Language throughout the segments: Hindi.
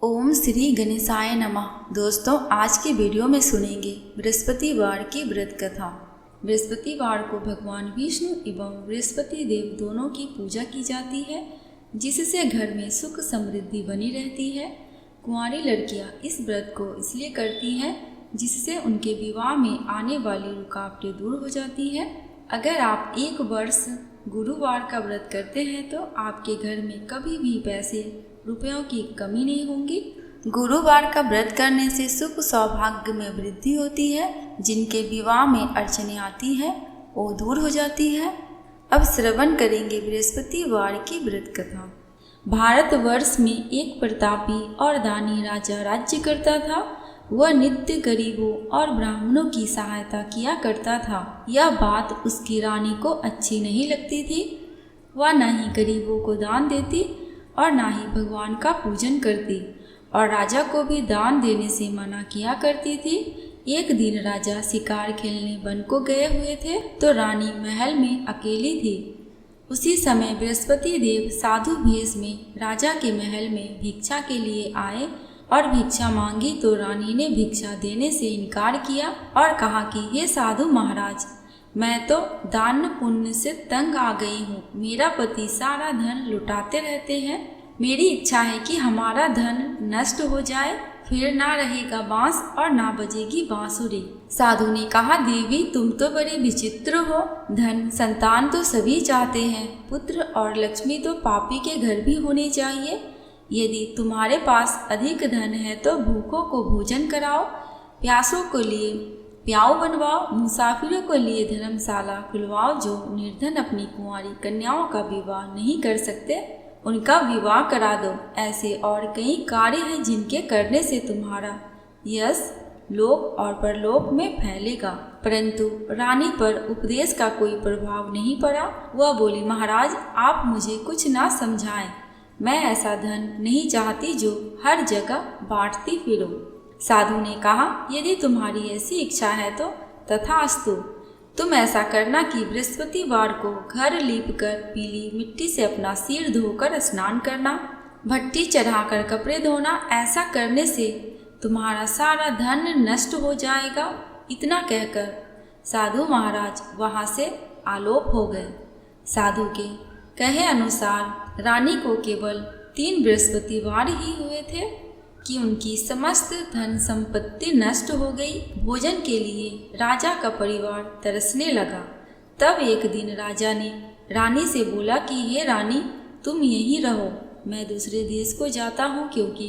ओम श्री गणेशाय नमः। दोस्तों, आज के वीडियो में सुनेंगे बृहस्पतिवार की व्रत कथा। बृहस्पतिवार को भगवान विष्णु एवं बृहस्पति देव दोनों की पूजा की जाती है, जिससे घर में सुख समृद्धि बनी रहती है। कुंवारी लड़कियां इस व्रत को इसलिए करती हैं जिससे उनके विवाह में आने वाली रुकावटें दूर हो जाती है। अगर आप एक वर्ष गुरुवार का व्रत करते हैं तो आपके घर में कभी भी पैसे रुपयों की कमी नहीं होगी। गुरुवार का व्रत करने से सुख सौभाग्य में वृद्धि होती है। जिनके विवाह में अड़चने आती हैं वो दूर हो जाती है। अब श्रवण करेंगे बृहस्पतिवार की व्रत कथा। भारतवर्ष में एक प्रतापी और दानी राजा राज्य करता था। वह नित्य गरीबों और ब्राह्मणों की सहायता किया करता था। यह बात उसकी रानी को अच्छी नहीं लगती थी। वह न ही गरीबों को दान देती और ना ही भगवान का पूजन करती और राजा को भी दान देने से मना किया करती थी। एक दिन राजा शिकार खेलने वन को गए हुए थे तो रानी महल में अकेली थी। उसी समय बृहस्पति देव साधु भेष में राजा के महल में भिक्षा के लिए आए और भिक्षा मांगी तो रानी ने भिक्षा देने से इनकार किया और कहा कि हे साधु महाराज, मैं तो दान पुण्य से तंग आ गई हूँ। मेरा पति सारा धन लुटाते रहते हैं। मेरी इच्छा है कि हमारा धन नष्ट हो जाए, फिर ना रहेगा बांस और ना बजेगी बांसुरी। साधु ने कहा, देवी तुम तो बड़ी विचित्र हो। धन संतान तो सभी चाहते हैं, पुत्र और लक्ष्मी तो पापी के घर भी होने चाहिए। यदि तुम्हारे पास अधिक धन है तो भूखों को भोजन कराओ, प्यासों को लिए प्याऊ बनवाओ, मुसाफिरों को लिए धर्मशाला खुलवाओ। जो निर्धन अपनी कुंवारी कन्याओं का विवाह नहीं कर सकते उनका विवाह करा दो। ऐसे और कई कार्य हैं जिनके करने से तुम्हारा यश लोक और परलोक में फैलेगा। परंतु रानी पर उपदेश का कोई प्रभाव नहीं पड़ा। वह बोली, महाराज आप मुझे कुछ ना समझाएं। मैं ऐसा धन नहीं चाहती जो हर जगह बांटती फिरूं। साधु ने कहा, यदि तुम्हारी ऐसी इच्छा है तो तथास्तु। तुम ऐसा करना कि बृहस्पतिवार को घर लीपकर पीली मिट्टी से अपना सिर धोकर स्नान करना, भट्टी चढ़ाकर कपड़े धोना। ऐसा करने से तुम्हारा सारा धन नष्ट हो जाएगा। इतना कहकर साधु महाराज वहाँ से आलोप हो गए। साधु के कहे अनुसार रानी को केवल 3 बृहस्पतिवार ही हुए थे कि उनकी समस्त धन संपत्ति नष्ट हो गई। भोजन के लिए राजा का परिवार तरसने लगा। तब एक दिन राजा ने रानी से बोला कि हे रानी, तुम यहीं रहो, मैं दूसरे देश को जाता हूँ, क्योंकि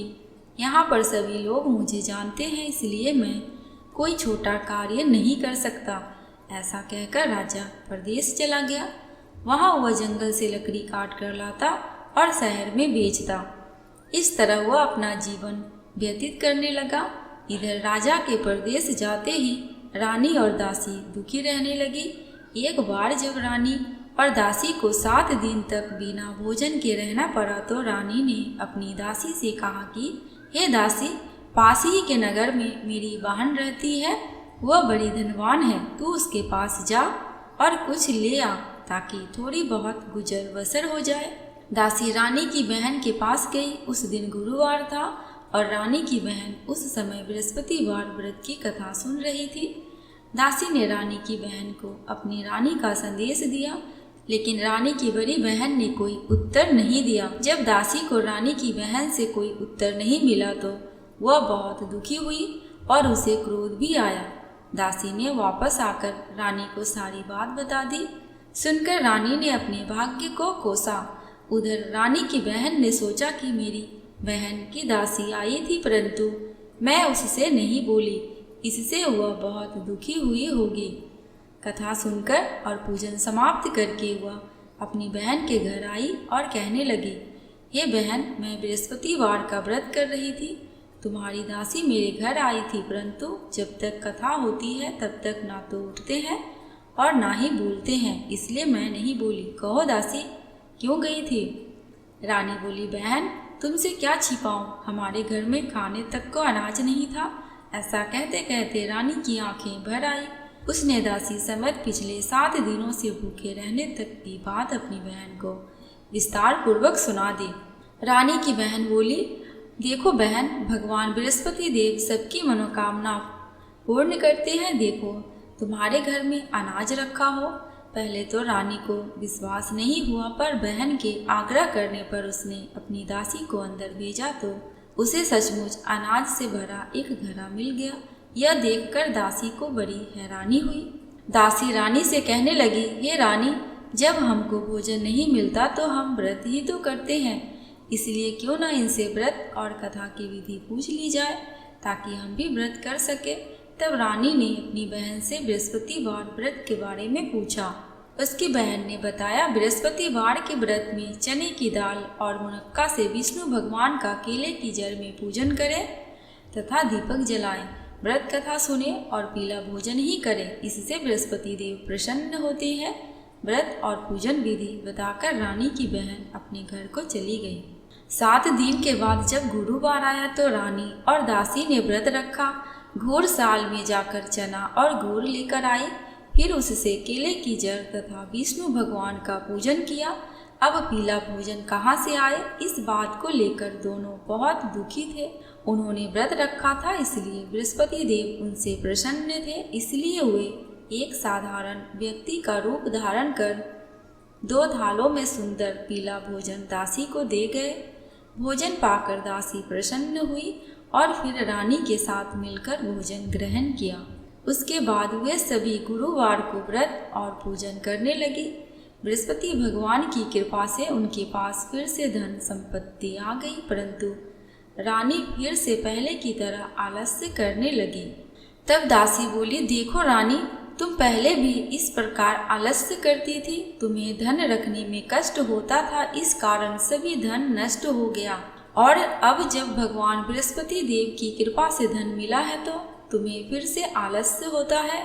यहाँ पर सभी लोग मुझे जानते हैं, इसलिए मैं कोई छोटा कार्य नहीं कर सकता। ऐसा कहकर राजा परदेश चला गया। वहाँ वह जंगल से लकड़ी काट कर लाता और शहर में बेचता। इस तरह वह अपना जीवन व्यतीत करने लगा। इधर राजा के परदेश जाते ही रानी और दासी दुखी रहने लगी। एक बार जब रानी और दासी को 7 दिन तक बिना भोजन के रहना पड़ा तो रानी ने अपनी दासी से कहा कि हे दासी, पास ही के नगर में मेरी बहन रहती है, वह बड़ी धनवान है। तू उसके पास जा और कुछ ले आ ताकि थोड़ी बहुत गुजर बसर हो जाए। दासी रानी की बहन के पास गई। उस दिन गुरुवार था और रानी की बहन उस समय बृहस्पतिवार व्रत की कथा सुन रही थी। दासी ने रानी की बहन को अपनी रानी का संदेश दिया, लेकिन रानी की बड़ी बहन ने कोई उत्तर नहीं दिया। जब दासी को रानी की बहन से कोई उत्तर नहीं मिला तो वह बहुत दुखी हुई और उसे क्रोध भी आया। दासी ने वापस आकर रानी को सारी बात बता दी। सुनकर रानी ने अपने भाग्य को कोसा। उधर रानी की बहन ने सोचा कि मेरी बहन की दासी आई थी, परंतु मैं उससे नहीं बोली, इससे वह बहुत दुखी हुई होगी। कथा सुनकर और पूजन समाप्त करके वह अपनी बहन के घर आई और कहने लगी, हे बहन, मैं बृहस्पतिवार का व्रत कर रही थी। तुम्हारी दासी मेरे घर आई थी, परंतु जब तक कथा होती है तब तक ना तो उठते हैं और ना ही बोलते हैं, इसलिए मैं नहीं बोली। कहो दासी, क्यों गई थी? रानी बोली, बहन तुमसे क्या छिपाऊं, हमारे घर में खाने तक को अनाज नहीं था। ऐसा कहते कहते रानी की आंखें भर आई। उसने दासी समेत पिछले 7 दिनों से भूखे रहने तक की बात अपनी बहन को विस्तार पूर्वक सुना दी। रानी की बहन बोली, देखो बहन, भगवान बृहस्पति देव सबकी मनोकामना पूर्ण करते हैं। देखो तुम्हारे घर में अनाज रखा हो। पहले तो रानी को विश्वास नहीं हुआ, पर बहन के आग्रह करने पर उसने अपनी दासी को अंदर भेजा तो उसे सचमुच अनाज से भरा एक घड़ा मिल गया। यह देखकर दासी को बड़ी हैरानी हुई। दासी रानी से कहने लगी, हे रानी, जब हमको भोजन नहीं मिलता तो हम व्रत ही तो करते हैं, इसलिए क्यों ना इनसे व्रत और कथा की विधि पूछ ली जाए ताकि हम भी व्रत कर सके। तब रानी ने अपनी बहन से बृहस्पतिवार व्रत के बारे में पूछा। उसकी बहन ने बताया, बृहस्पतिवार के व्रत में चने की दाल और मुनक्का से विष्णु भगवान का केले की जड़ में पूजन करें तथा दीपक जलाएं, व्रत कथा सुने और पीला भोजन ही करें, इससे बृहस्पति देव प्रसन्न होते हैं। व्रत और पूजन विधि बताकर रानी की बहन अपने घर को चली गई। 7 दिन के बाद जब गुरुवार आया तो रानी और दासी ने व्रत रखा। घोर साल में जाकर चना और गुड़ लेकर आई, फिर उससे केले की जड़ तथा विष्णु भगवान का पूजन किया। अब पीला भोजन कहाँ से आए, इस बात को लेकर दोनों बहुत दुखी थे। उन्होंने व्रत रखा था, इसलिए बृहस्पति देव उनसे प्रसन्न थे, इसलिए वे एक साधारण व्यक्ति का रूप धारण कर 2 थालों में सुंदर पीला भोजन दासी को दे गए। भोजन पाकर दासी प्रसन्न हुई और फिर रानी के साथ मिलकर भोजन ग्रहण किया। उसके बाद वे सभी गुरुवार को व्रत और पूजन करने लगी। बृहस्पति भगवान की कृपा से उनके पास फिर से धन संपत्ति आ गई, परंतु रानी फिर से पहले की तरह आलस्य करने लगी। तब दासी बोली, देखो रानी, तुम पहले भी इस प्रकार आलस्य करती थी। तुम्हें धन रखने में कष्ट होता था, इस कारण सभी धन नष्ट हो गया, और अब जब भगवान बृहस्पति देव की कृपा से धन मिला है तो तुम्हें फिर से आलस्य होता है।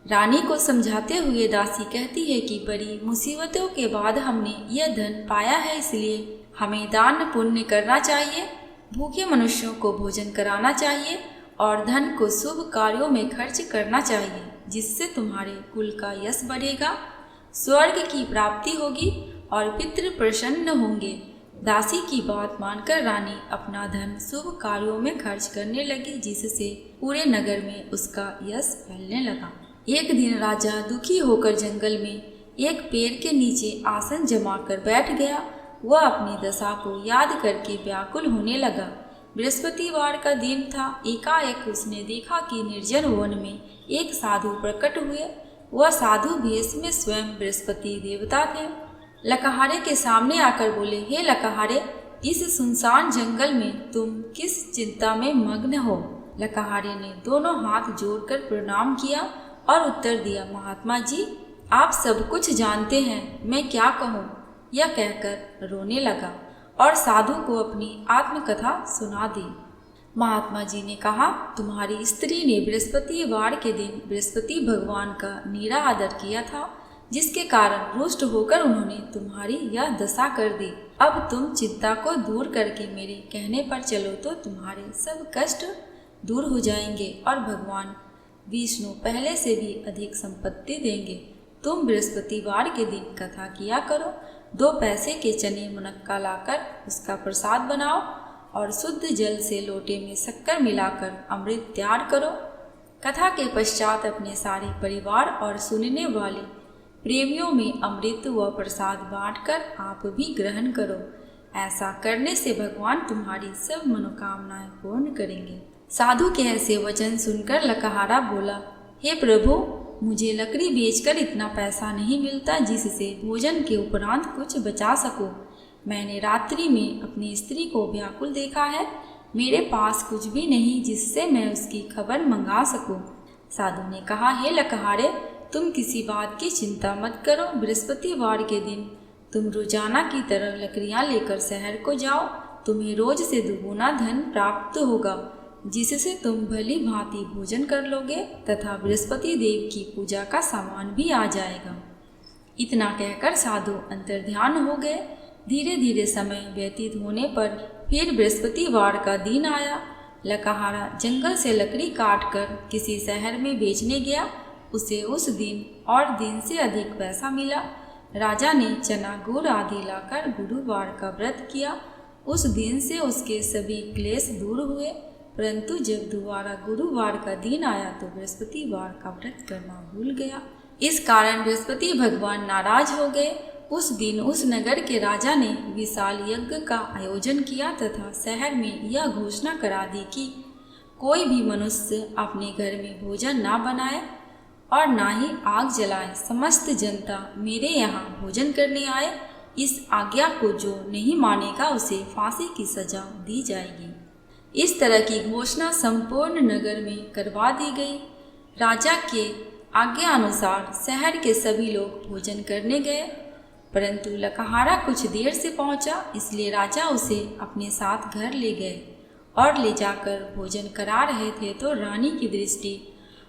रानी को समझाते हुए दासी कहती है कि बड़ी मुसीबतों के बाद हमने यह धन पाया है, इसलिए हमें दान पुण्य करना चाहिए, भूखे मनुष्यों को भोजन कराना चाहिए और धन को शुभ कार्यों में खर्च करना चाहिए, जिससे तुम्हारे कुल का यश बढ़ेगा, स्वर्ग की प्राप्ति होगी और पितृ प्रसन्न होंगे। दासी की बात मानकर रानी अपना धन शुभ कार्यों में खर्च करने लगी, जिससे पूरे नगर में उसका यश फैलने लगा। एक दिन राजा दुखी होकर जंगल में एक पेड़ के नीचे आसन जमाकर बैठ गया। वह अपनी दशा को याद करके व्याकुल होने लगा। बृहस्पतिवार का दिन था। एकाएक उसने देखा कि निर्जन वन में एक साधु प्रकट हुए। वह साधु भेष में स्वयं बृहस्पति देवता थे। लकहारे के सामने आकर बोले, हे लकहारे, इस सुनसान जंगल में तुम किस चिंता में मग्न हो? लकहारे ने दोनों हाथ जोड़कर प्रणाम किया और उत्तर दिया, महात्मा जी, आप सब कुछ जानते हैं, मैं क्या कहूँ? यह कहकर रोने लगा और साधु को अपनी आत्मकथा सुना दी। महात्मा जी ने कहा, तुम्हारी स्त्री ने बृहस्पतिवार के दिन बृहस्पति भगवान का नीरा आदर किया था, जिसके कारण रुष्ट होकर उन्होंने तुम्हारी यह दशा कर दी। अब तुम चिंता को दूर करके मेरे कहने पर चलो तो तुम्हारे सब कष्ट दूर हो जाएंगे और भगवान विष्णु पहले से भी अधिक संपत्ति देंगे। तुम बृहस्पतिवार के दिन कथा किया करो। 2 पैसे के चने मुनक्का लाकर उसका प्रसाद बनाओ और शुद्ध जल से लोटे में शक्कर मिलाकर अमृत तैयार करो। कथा के पश्चात अपने सारे परिवार और सुनने वाले प्रेमियों में अमृत व प्रसाद बांटकर आप भी ग्रहण करो। ऐसा करने से भगवान तुम्हारी सब मनोकामनाएं पूर्ण करेंगे। साधु के ऐसे वचन सुनकर लकहारा बोला, हे प्रभु, मुझे लकड़ी बेचकर इतना पैसा नहीं मिलता जिससे भोजन के उपरांत कुछ बचा सको। मैंने रात्रि में अपनी स्त्री को व्याकुल देखा है। मेरे पास कुछ भी नहीं जिससे मैं उसकी खबर मंगा सकूं। साधु ने कहा, हे लकहारे, तुम किसी बात की चिंता मत करो। बृहस्पतिवार के दिन तुम रोजाना की तरह लकड़ियां लेकर शहर को जाओ। तुम्हें रोज से दुगुना धन प्राप्त होगा, जिससे तुम भली भांति भोजन कर लोगे तथा बृहस्पति देव की पूजा का सामान भी आ जाएगा। इतना कहकर साधु अंतर्ध्यान हो गए। धीरे धीरे समय व्यतीत होने पर फिर बृहस्पतिवार का दिन आया। लकहारा जंगल से लकड़ी काटकर किसी शहर में बेचने गया। उसे उस दिन और दिन से अधिक पैसा मिला। राजा ने चना गुड़ आदि लाकर गुरुवार का व्रत किया उस दिन से उसके सभी क्लेश दूर हुए। परंतु जब दोबारा गुरुवार का दिन आया तो बृहस्पतिवार का व्रत करना भूल गया। इस कारण बृहस्पति भगवान नाराज हो गए। उस दिन उस नगर के राजा ने विशाल यज्ञ का आयोजन किया तथा शहर में यह घोषणा करा दी कि कोई भी मनुष्य अपने घर में भोजन ना बनाए और ना ही आग जलाए। समस्त जनता मेरे यहाँ भोजन करने आए। इस आज्ञा को जो नहीं मानेगा उसे फांसी की सजा दी जाएगी। इस तरह की घोषणा संपूर्ण नगर में करवा दी गई। राजा के आज्ञा अनुसार शहर के सभी लोग भोजन करने गए, परंतु लकहारा कुछ देर से पहुंचा, इसलिए राजा उसे अपने साथ घर ले गए और ले जाकर भोजन करा रहे थे तो रानी की दृष्टि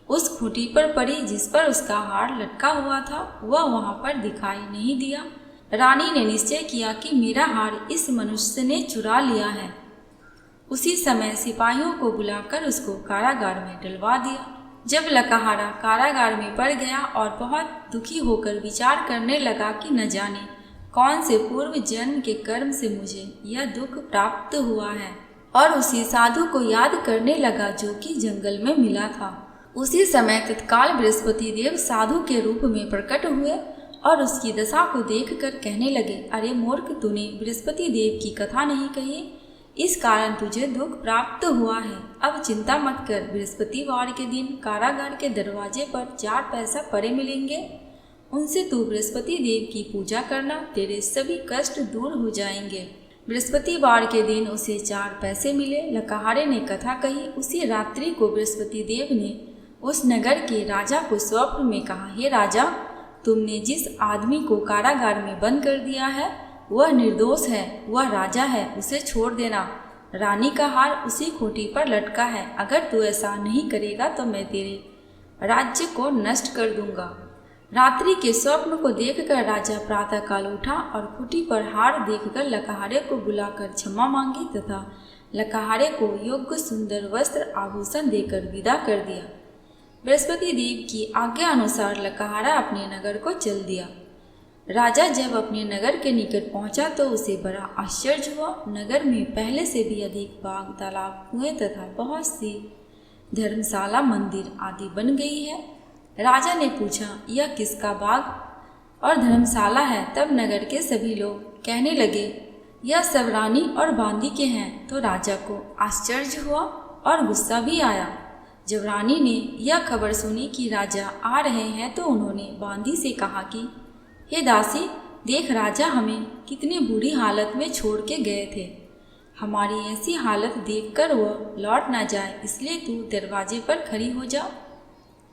उस खूंटी पर पड़ी जिस पर उसका हार लटका हुआ था। वह वहां पर दिखाई नहीं दिया। रानी ने निश्चय किया कि मेरा हार इस मनुष्य ने चुरा लिया है। उसी समय सिपाहियों को बुलाकर उसको कारागार में डलवा दिया। जब लकहारा कारागार में पड़ गया और बहुत दुखी होकर विचार करने लगा कि न जाने कौन से पूर्व जन्म के कर्म से मुझे यह दुख प्राप्त हुआ है, और उसी साधु को याद करने लगा जो कि जंगल में मिला था। उसी समय तत्काल बृहस्पति देव साधु के रूप में प्रकट हुए और उसकी दशा को देखकर कहने लगे, अरे मूर्ख, तूने बृहस्पति देव की कथा नहीं कही, इस कारण तुझे दुख प्राप्त हुआ है। अब चिंता मत कर, बृहस्पतिवार के दिन कारागार के दरवाजे पर 4 पैसा पड़े मिलेंगे, उनसे तू बृहस्पति देव की पूजा करना, तेरे सभी कष्ट दूर हो जाएंगे। बृहस्पतिवार के दिन उसे 4 पैसे मिले। लकहारे ने कथा कही। उसी रात्रि को बृहस्पति देव ने उस नगर के राजा को स्वप्न में कहा, हे राजा, तुमने जिस आदमी को कारागार में बंद कर दिया है वह निर्दोष है, वह राजा है, उसे छोड़ देना। रानी का हार उसी खूंटी पर लटका है। अगर तू ऐसा नहीं करेगा तो मैं तेरे राज्य को नष्ट कर दूंगा। रात्रि के स्वप्न को देखकर राजा प्रातःकाल उठा और खूंटी पर हार देखकर लकहारे को बुलाकर क्षमा मांगी तथा लकहारे को योग्य सुंदर वस्त्र आभूषण देकर विदा कर दिया। बृहस्पति देव की आज्ञा अनुसार लकहारा अपने नगर को चल दिया। राजा जब अपने नगर के निकट पहुंचा तो उसे बड़ा आश्चर्य हुआ। नगर में पहले से भी अधिक बाग, तालाब, कुएं तथा बहुत सी धर्मशाला, मंदिर आदि बन गई है। राजा ने पूछा, यह किसका बाग और धर्मशाला है? तब नगर के सभी लोग कहने लगे, यह सब रानी और बांदी के हैं। तो राजा को आश्चर्य हुआ और गुस्सा भी आया। जब रानी ने यह खबर सुनी कि राजा आ रहे हैं तो उन्होंने बांदी से कहा कि हे दासी, देख, राजा हमें कितनी बुरी हालत में छोड़ के गए थे। हमारी ऐसी हालत देखकर वह लौट ना जाए, इसलिए तू दरवाजे पर खड़ी हो जा।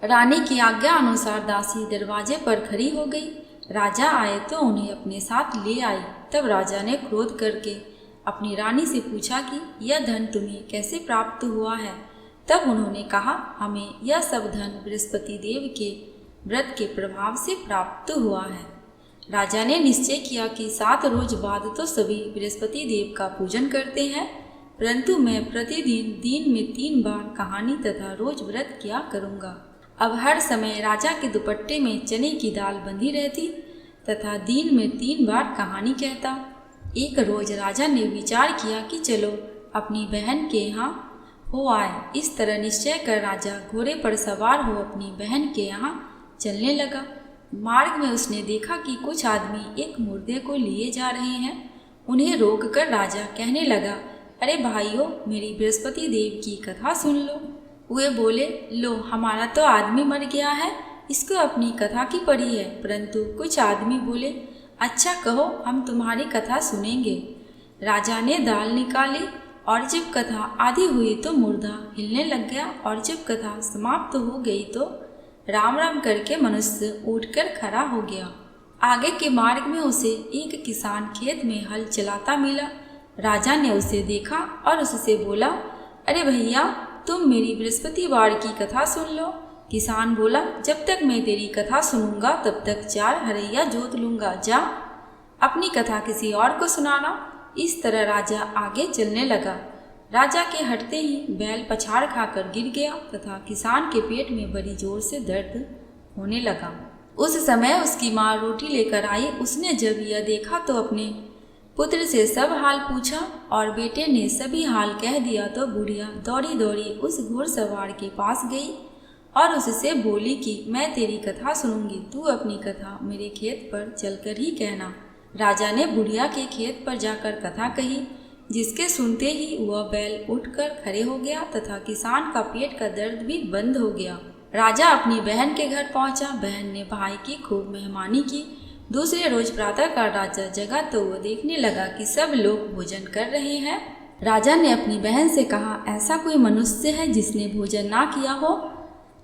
रानी की आज्ञा अनुसार दासी दरवाजे पर खड़ी हो गई। राजा आए तो उन्हें अपने साथ ले आई। तब राजा ने क्रोध करके अपनी रानी से पूछा कि यह धन तुम्हें कैसे प्राप्त हुआ है? तब उन्होंने कहा, हमें यह सब धन बृहस्पति देव के व्रत के प्रभाव से प्राप्त हुआ है। राजा ने निश्चय किया कि 7 रोज बाद तो सभी बृहस्पति देव का पूजन करते हैं, परंतु मैं प्रतिदिन दिन में 3 बार कहानी तथा रोज व्रत किया करूँगा। अब हर समय राजा के दुपट्टे में चने की दाल बंधी रहती तथा दिन में 3 बार कहानी कहता। एक रोज राजा ने विचार किया कि चलो अपनी बहन के यहाँ हो आए। इस तरह निश्चय कर राजा घोड़े पर सवार हो अपनी बहन के यहाँ चलने लगा। मार्ग में उसने देखा कि कुछ आदमी एक मुर्दे को लिए जा रहे हैं। उन्हें रोककर राजा कहने लगा, अरे भाइयों, मेरी बृहस्पति देव की कथा सुन लो। वे बोले, लो, हमारा तो आदमी मर गया है, इसको अपनी कथा की पड़ी है। परंतु कुछ आदमी बोले, अच्छा कहो, हम तुम्हारी कथा सुनेंगे। राजा ने दाल निकाली और जब कथा आधी हुई तो मुर्दा हिलने लग गया और जब कथा समाप्त हो गई तो राम राम करके मनुष्य उठकर खड़ा हो गया। आगे के मार्ग में उसे एक किसान खेत में हल चलाता मिला। राजा ने उसे देखा और उससे बोला, अरे भैया, तुम मेरी बृहस्पतिवार की कथा सुन लो। किसान बोला, जब तक मैं तेरी कथा सुनूंगा तब तक 4 हरैया जोत लूंगा, जा अपनी कथा किसी और को सुनाना। इस तरह राजा आगे चलने लगा। राजा के हटते ही बैल पछाड़ खाकर गिर गया तथा किसान के पेट में बड़ी जोर से दर्द होने लगा। उस समय उसकी माँ रोटी लेकर आई। उसने जब यह देखा तो अपने पुत्र से सब हाल पूछा और बेटे ने सभी हाल कह दिया तो बुढ़िया दौड़ी दौड़ी उस घुड़सवार के पास गई और उससे बोली कि मैं तेरी कथा सुनूंगी, तू अपनी कथा मेरे खेत पर चलकर ही कहना। राजा ने बुढ़िया के खेत पर जाकर कथा कही, जिसके सुनते ही वह बैल उठकर खड़े हो गया तथा किसान का पेट का दर्द भी बंद हो गया। राजा अपनी बहन के घर पहुंचा। बहन ने भाई की खूब मेहमानी की। दूसरे रोज प्रातःकाल राजा जगा तो वह देखने लगा कि सब लोग भोजन कर रहे हैं। राजा ने अपनी बहन से कहा, ऐसा कोई मनुष्य है जिसने भोजन ना किया हो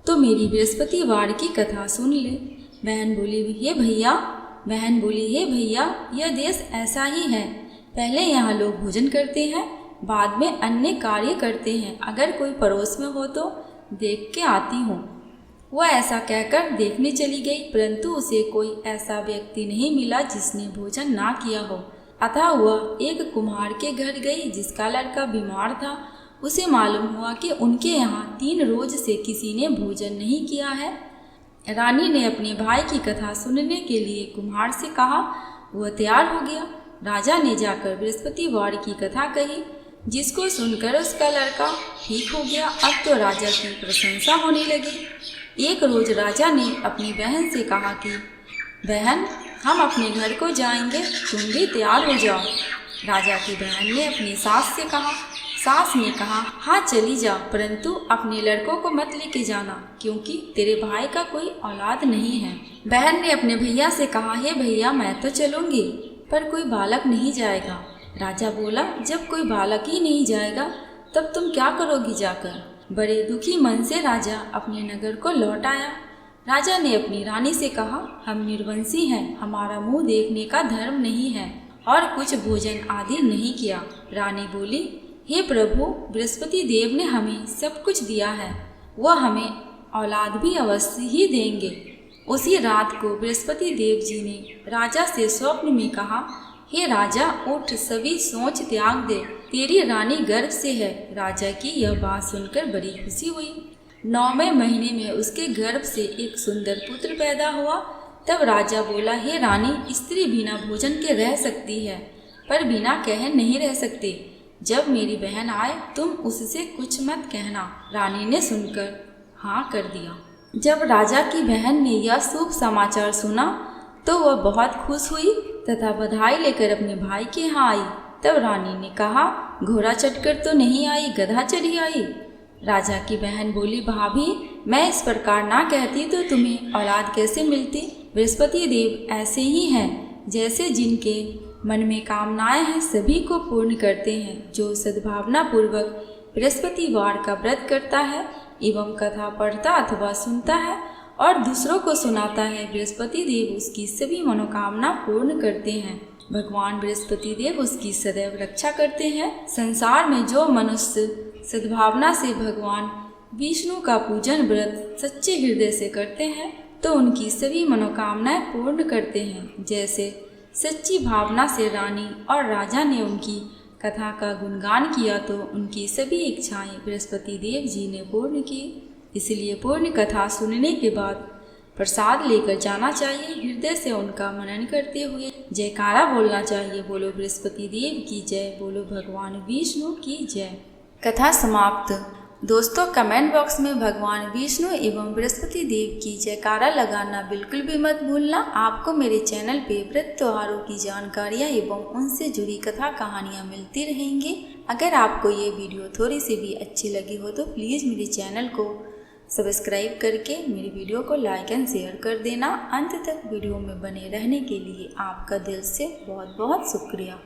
तो मेरी बृहस्पतिवार की कथा सुन ले। बहन बोली, हे भैया, यह देश ऐसा ही है। पहले यहाँ लोग भोजन करते हैं, बाद में अन्य कार्य करते हैं। अगर कोई पड़ोस में हो तो देख के आती हूँ। वह ऐसा कहकर देखने चली गई, परंतु उसे कोई ऐसा व्यक्ति नहीं मिला जिसने भोजन ना किया हो। अतः वह एक कुम्हार के घर गई जिसका लड़का बीमार था। उसे मालूम हुआ कि उनके यहाँ 3 रोज से किसी ने भोजन नहीं किया है। रानी ने अपने भाई की कथा सुनने के लिए कुम्हार से कहा। वह तैयार हो गया। राजा ने जाकर बृहस्पतिवार की कथा कही, जिसको सुनकर उसका लड़का ठीक हो गया। अब तो राजा की प्रशंसा होने लगी। एक रोज राजा ने अपनी बहन से कहा कि बहन, हम अपने घर को जाएंगे, तुम भी तैयार हो जाओ। राजा की बहन ने अपनी सास से कहा। सास ने कहा, हाँ चली जा, परंतु अपने लड़कों को मत लेके जाना, क्योंकि तेरे भाई का कोई औलाद नहीं है। बहन ने अपने भैया से कहा, हे भैया, मैं तो चलूंगी, पर कोई बालक नहीं जाएगा। राजा बोला, जब कोई बालक ही नहीं जाएगा तब तुम क्या करोगी जाकर। बड़े दुखी मन से राजा अपने नगर को लौट आया। राजा ने अपनी रानी से कहा, हम निर्वंशी हैं, हमारा मुंह देखने का धर्म नहीं है और कुछ भोजन आदि नहीं किया। रानी बोली, हे प्रभु, बृहस्पति देव ने हमें सब कुछ दिया है, वह हमें औलाद भी अवश्य ही देंगे। उसी रात को बृहस्पति देव जी ने राजा से स्वप्न में कहा, हे राजा, उठ, सभी सोच त्याग दे, तेरी रानी गर्भ से है। राजा की यह बात सुनकर बड़ी खुशी हुई। 9वें महीने में उसके गर्भ से एक सुंदर पुत्र पैदा हुआ। तब राजा बोला, हे रानी, स्त्री बिना भोजन के रह सकती है, पर बिना कहे नहीं रह सकती। जब मेरी बहन आए तुम उससे कुछ मत कहना। रानी ने सुनकर हाँ कर दिया। जब राजा की बहन ने यह शुभ समाचार सुना तो वह बहुत खुश हुई तथा बधाई लेकर अपने भाई के यहाँ आई। तब रानी ने कहा, घोड़ा चढ़कर तो नहीं आई, गधा चढ़ी आई। राजा की बहन बोली, भाभी, मैं इस प्रकार ना कहती तो तुम्हें औलाद कैसे मिलती। बृहस्पति देव ऐसे ही हैं, जैसे जिनके मन में कामनाएं हैं सभी को पूर्ण करते हैं। जो सद्भावना पूर्वक बृहस्पतिवार का व्रत करता है एवं कथा पढ़ता अथवा सुनता है और दूसरों को सुनाता है, बृहस्पति देव उसकी सभी मनोकामना पूर्ण करते हैं। भगवान बृहस्पति देव उसकी सदैव रक्षा करते हैं। संसार में जो मनुष्य सद्भावना से भगवान विष्णु का पूजन व्रत सच्चे हृदय से करते हैं तो उनकी सभी मनोकामनाएं पूर्ण करते हैं। जैसे सच्ची भावना से रानी और राजा ने उनकी कथा का गुणगान किया तो उनकी सभी इच्छाएं बृहस्पति देव जी ने पूर्ण की। इसलिए पूर्ण कथा सुनने के बाद प्रसाद लेकर जाना चाहिए। हृदय से उनका मनन करते हुए जयकारा बोलना चाहिए। बोलो बृहस्पति देव की जय, बोलो भगवान विष्णु की जय। कथा समाप्त। दोस्तों, कमेंट बॉक्स में भगवान विष्णु एवं बृहस्पति देव की जयकारा लगाना बिल्कुल भी मत भूलना। आपको मेरे चैनल पे व्रत त्योहारों की जानकारियाँ एवं उनसे जुड़ी कथा कहानियाँ मिलती रहेंगी। अगर आपको ये वीडियो थोड़ी सी भी अच्छी लगी हो तो प्लीज़ मेरे चैनल को सब्सक्राइब करके मेरी वीडियो को लाइक एंड शेयर कर देना। अंत तक वीडियो में बने रहने के लिए आपका दिल से बहुत बहुत शुक्रिया।